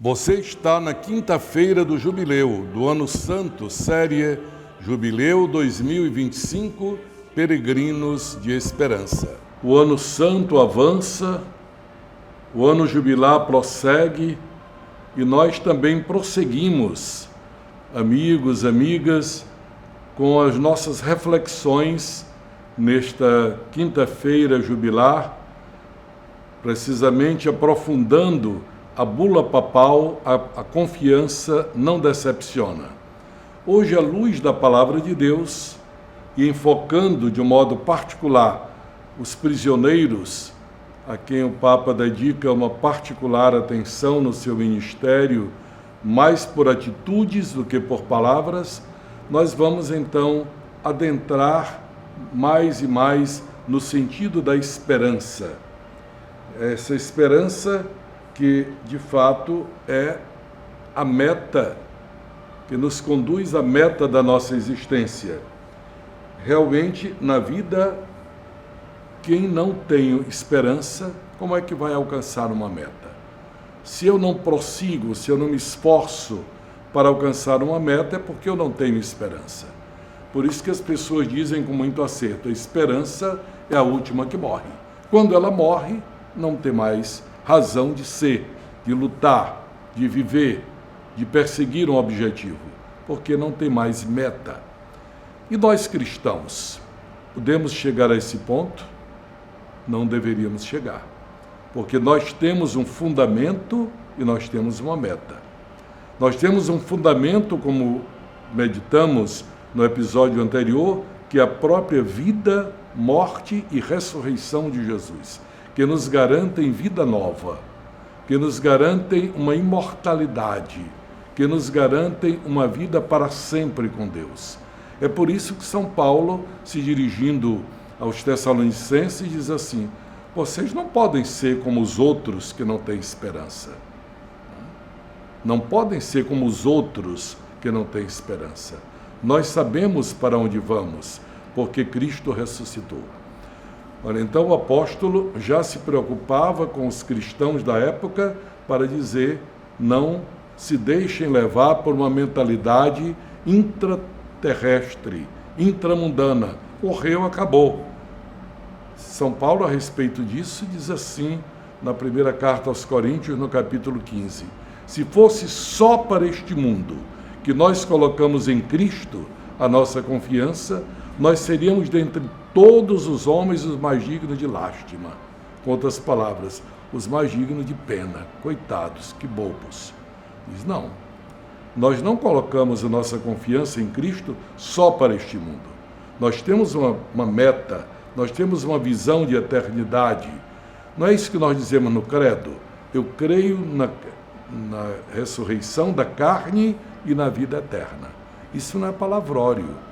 Você está na quinta-feira do Jubileu, do Ano Santo, série Jubileu 2025, Peregrinos de Esperança. O Ano Santo avança, o Ano Jubilar prossegue e nós também prosseguimos, amigos, amigas, com as nossas reflexões nesta quinta-feira jubilar, precisamente aprofundando a bula papal, a confiança não decepciona. Hoje, à luz da palavra de Deus e enfocando de um modo particular os prisioneiros, a quem o Papa dedica uma particular atenção no seu ministério, mais por atitudes do que por palavras, nós vamos então adentrar mais e mais no sentido da esperança. Essa esperança que, de fato, é a meta, que nos conduz à meta da nossa existência. Realmente, na vida, quem não tem esperança, como é que vai alcançar uma meta? Se eu não prossigo, se eu não me esforço para alcançar uma meta, é porque eu não tenho esperança. Por isso que as pessoas dizem com muito acerto, a esperança é a última que morre. Quando ela morre, não tem mais razão de ser, de lutar, de viver, de perseguir um objetivo, porque não tem mais meta. E nós cristãos, podemos chegar a esse ponto? Não deveríamos chegar, porque nós temos um fundamento e nós temos uma meta. Nós temos um fundamento, como meditamos no episódio anterior, que é a própria vida, morte e ressurreição de Jesus, que nos garantem vida nova, que nos garantem uma imortalidade, que nos garantem uma vida para sempre com Deus. É por isso que São Paulo, se dirigindo aos Tessalonicenses, diz assim: vocês não podem ser como os outros que não têm esperança. Não podem ser como os outros que não têm esperança. Nós sabemos para onde vamos, porque Cristo ressuscitou. Olha, então o apóstolo já se preocupava com os cristãos da época para dizer: não se deixem levar por uma mentalidade intraterrestre, intramundana. Morreu, acabou. São Paulo, a respeito disso, diz assim na primeira carta aos Coríntios, no capítulo 15: se fosse só para este mundo que nós colocamos em Cristo a nossa confiança, nós seríamos dentre todos os homens os mais dignos de lástima. Com outras palavras, os mais dignos de pena. Coitados, que bobos. Diz, não. Nós não colocamos a nossa confiança em Cristo só para este mundo. Nós temos uma meta, nós temos uma visão de eternidade. Não é isso que nós dizemos no credo? Eu creio na ressurreição da carne e na vida eterna. Isso não é palavrório.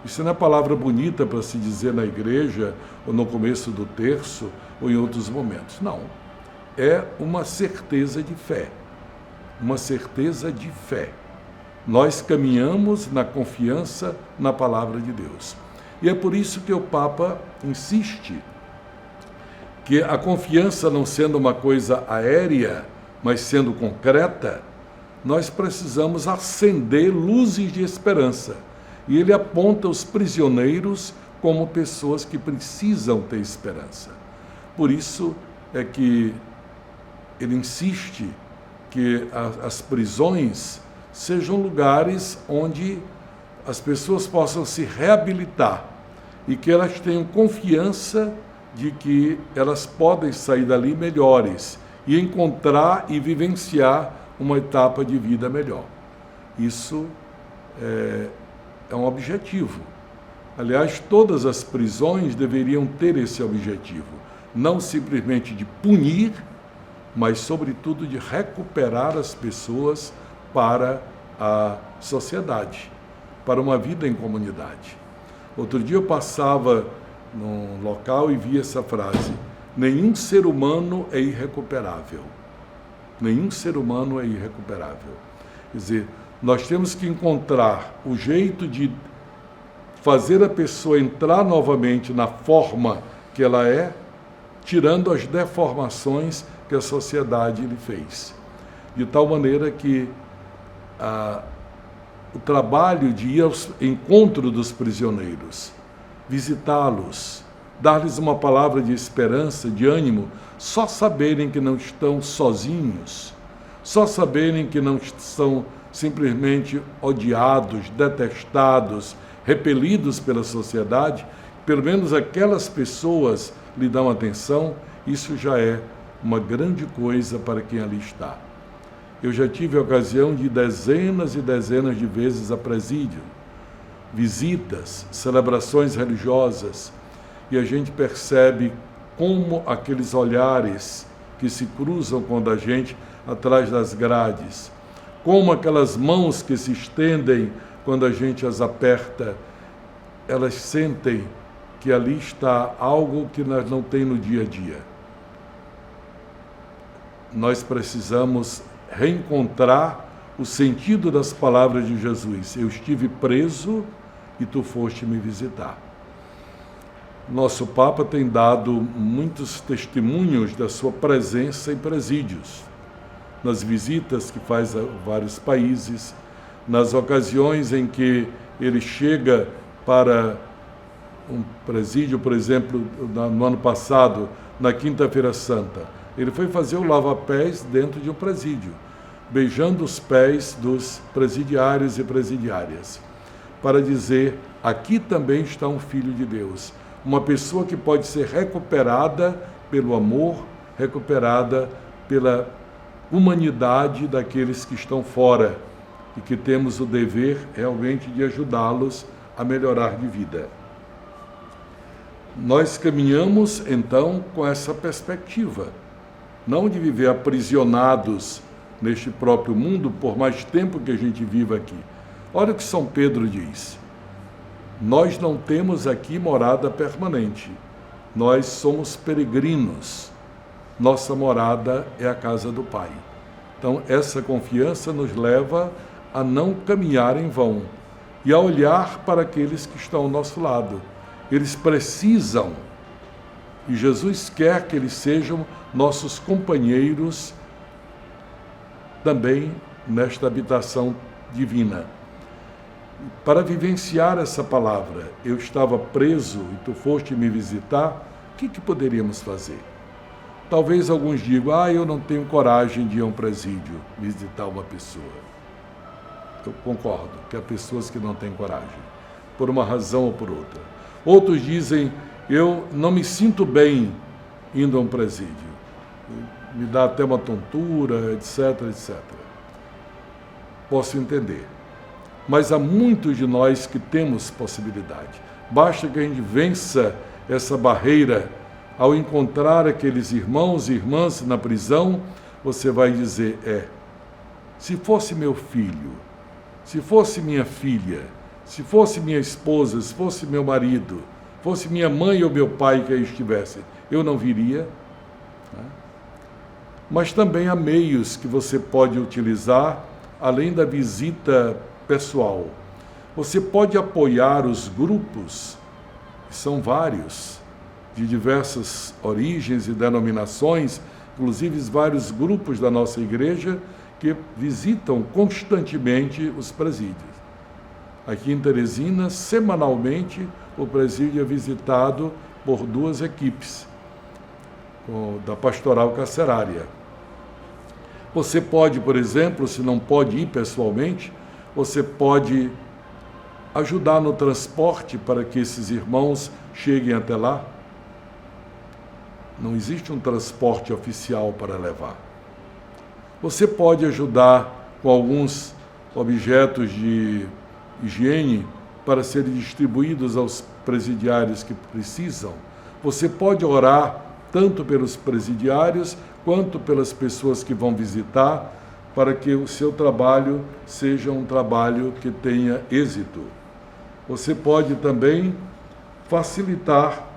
Isso não é palavra bonita para se dizer na igreja, ou no começo do terço, ou em outros momentos. Não. É uma certeza de fé. Uma certeza de fé. Nós caminhamos na confiança na palavra de Deus. E é por isso que o Papa insiste que a confiança, não sendo uma coisa aérea, mas sendo concreta, nós precisamos acender luzes de esperança. E ele aponta os prisioneiros como pessoas que precisam ter esperança. Por isso é que ele insiste que as prisões sejam lugares onde as pessoas possam se reabilitar e que elas tenham confiança de que elas podem sair dali melhores e encontrar e vivenciar uma etapa de vida melhor. Isso é um objetivo. Aliás, todas as prisões deveriam ter esse objetivo, não simplesmente de punir, mas, sobretudo, de recuperar as pessoas para a sociedade, para uma vida em comunidade. Outro dia eu passava num local e vi essa frase: nenhum ser humano é irrecuperável. Nenhum ser humano é irrecuperável. Quer dizer, nós temos que encontrar o jeito de fazer a pessoa entrar novamente na forma que ela é, tirando as deformações que a sociedade lhe fez. de tal maneira que o trabalho de ir ao encontro dos prisioneiros, visitá-los, dar-lhes uma palavra de esperança, de ânimo, só saberem que não estão sozinhos, só saberem que não são simplesmente odiados, detestados, repelidos pela sociedade, pelo menos aquelas pessoas lhe dão atenção, isso já é uma grande coisa para quem ali está. Eu já tive a ocasião de dezenas e dezenas de vezes a presídio, visitas, celebrações religiosas, e a gente percebe como aqueles olhares que se cruzam quando a gente atrás das grades, como aquelas mãos que se estendem quando a gente as aperta, elas sentem que ali está algo que nós não temos no dia a dia. Nós precisamos reencontrar o sentido das palavras de Jesus. Eu estive preso e tu foste me visitar. Nosso Papa tem dado muitos testemunhos da sua presença em presídios, nas visitas que faz a vários países, nas ocasiões em que ele chega para um presídio, por exemplo, no ano passado, na Quinta-feira Santa. Ele foi fazer o lava-pés dentro de um presídio, beijando os pés dos presidiários e presidiárias, para dizer, aqui também está um filho de Deus, uma pessoa que pode ser recuperada pelo amor, recuperada pela humanidade daqueles que estão fora e que temos o dever realmente de ajudá-los a melhorar de vida. Nós caminhamos, então, com essa perspectiva, não de viver aprisionados neste próprio mundo por mais tempo que a gente viva aqui. Olha o que São Pedro diz. Nós não temos aqui morada permanente. Nós somos peregrinos. Nossa morada é a casa do Pai. Então, essa confiança nos leva a não caminhar em vão e a olhar para aqueles que estão ao nosso lado. Eles precisam, e Jesus quer que eles sejam nossos companheiros também nesta habitação divina. Para vivenciar essa palavra, eu estava preso e tu foste me visitar, o que poderíamos fazer? Talvez alguns digam, eu não tenho coragem de ir a um presídio visitar uma pessoa. Eu concordo que há pessoas que não têm coragem, por uma razão ou por outra. Outros dizem, eu não me sinto bem indo a um presídio. Me dá até uma tontura, etc, etc. Posso entender. Mas há muitos de nós que temos possibilidade. Basta que a gente vença essa barreira. Ao encontrar aqueles irmãos e irmãs na prisão, você vai dizer, se fosse meu filho, se fosse minha filha, se fosse minha esposa, se fosse meu marido, fosse minha mãe ou meu pai que aí estivesse, eu não viria. Mas também há meios que você pode utilizar, além da visita pessoal. Você pode apoiar os grupos, que são vários, de diversas origens e denominações, inclusive vários grupos da nossa igreja que visitam constantemente os presídios. Aqui em Teresina, semanalmente, o presídio é visitado por 2 equipes da pastoral carcerária. Você pode, por exemplo, se não pode ir pessoalmente, você pode ajudar no transporte para que esses irmãos cheguem até lá. Não existe um transporte oficial para levar. Você pode ajudar com alguns objetos de higiene para serem distribuídos aos presidiários que precisam. Você pode orar tanto pelos presidiários quanto pelas pessoas que vão visitar, para que o seu trabalho seja um trabalho que tenha êxito. Você pode também facilitar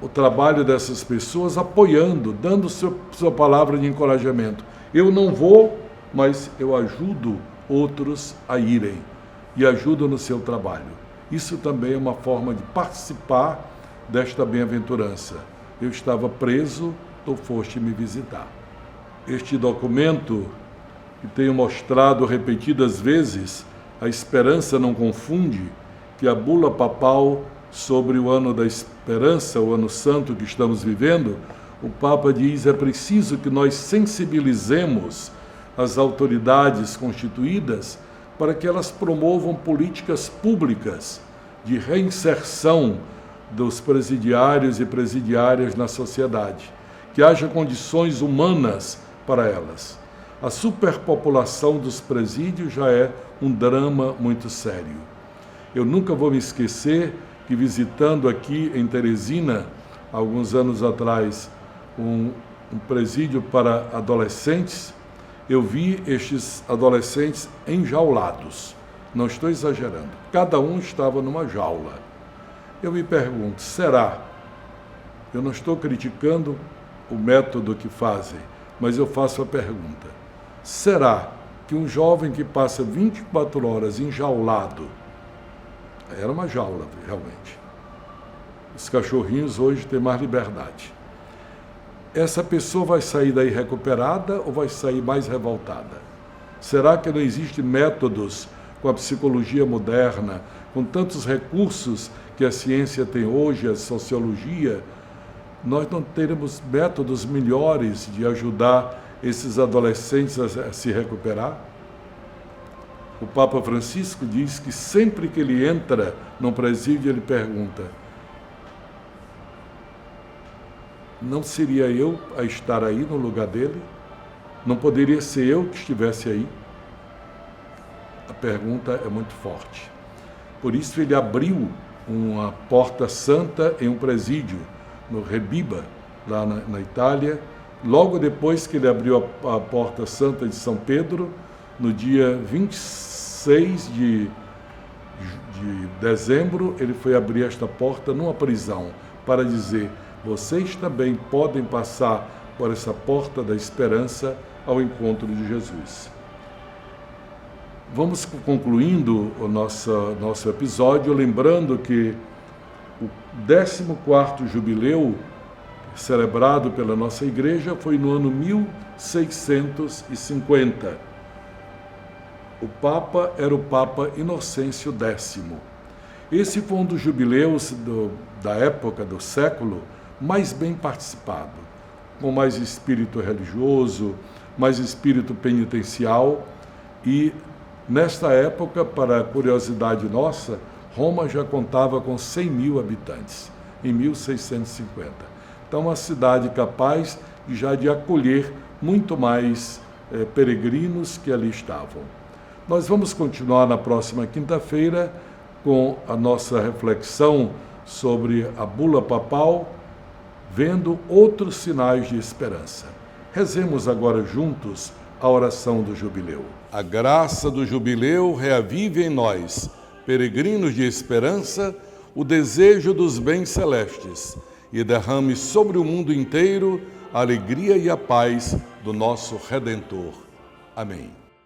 o trabalho dessas pessoas, apoiando, dando sua palavra de encorajamento. Eu não vou, mas eu ajudo outros a irem e ajudo no seu trabalho. Isso também é uma forma de participar desta bem-aventurança. Eu estava preso, tu foste me visitar. este documento, que tenho mostrado repetidas vezes, a esperança não confunde, que a bula papal sobre o ano da esperança, o ano santo que estamos vivendo, o Papa diz: é preciso que nós sensibilizemos as autoridades constituídas para que elas promovam políticas públicas de reinserção dos presidiários e presidiárias na sociedade, que haja condições humanas para elas. A superpopulação dos presídios já é um drama muito sério. Eu nunca vou me esquecer que, visitando aqui em Teresina, alguns anos atrás, um presídio para adolescentes, eu vi estes adolescentes enjaulados. Não estou exagerando. Cada um estava numa jaula. Eu me pergunto, será? Eu não estou criticando o método que fazem, mas eu faço a pergunta: será que um jovem que passa 24 horas enjaulado, era uma jaula realmente, os cachorrinhos hoje têm mais liberdade, essa pessoa vai sair daí recuperada ou vai sair mais revoltada? Será que não existem métodos com a psicologia moderna, com tantos recursos que a ciência tem hoje, a sociologia, nós não teremos métodos melhores de ajudar esses adolescentes a se recuperar? O Papa Francisco diz que sempre que ele entra num presídio, ele pergunta: não seria eu a estar aí no lugar dele? Não poderia ser eu que estivesse aí? A pergunta é muito forte. Por isso ele abriu uma porta santa em um presídio, no Rebiba, lá na Itália. Logo depois que ele abriu a porta santa de São Pedro, no dia 26 de dezembro, ele foi abrir esta porta numa prisão, para dizer: vocês também podem passar por essa porta da esperança ao encontro de Jesus. Vamos concluindo o nosso episódio, lembrando que o 14º jubileu celebrado pela nossa igreja foi no ano 1650. O Papa era o Papa Inocêncio X. Esse foi um dos jubileus da época, do século, mais bem participado, com mais espírito religioso, mais espírito penitencial. E nesta época, para curiosidade nossa, Roma já contava com 100.000 habitantes, em 1650. Então, uma cidade capaz já de acolher muito mais peregrinos que ali estavam. Nós vamos continuar na próxima quinta-feira com a nossa reflexão sobre a bula papal, vendo outros sinais de esperança. Rezemos agora juntos a oração do jubileu. A graça do jubileu reavive em nós, peregrinos de esperança, o desejo dos bens celestes e derrame sobre o mundo inteiro a alegria e a paz do nosso Redentor. Amém.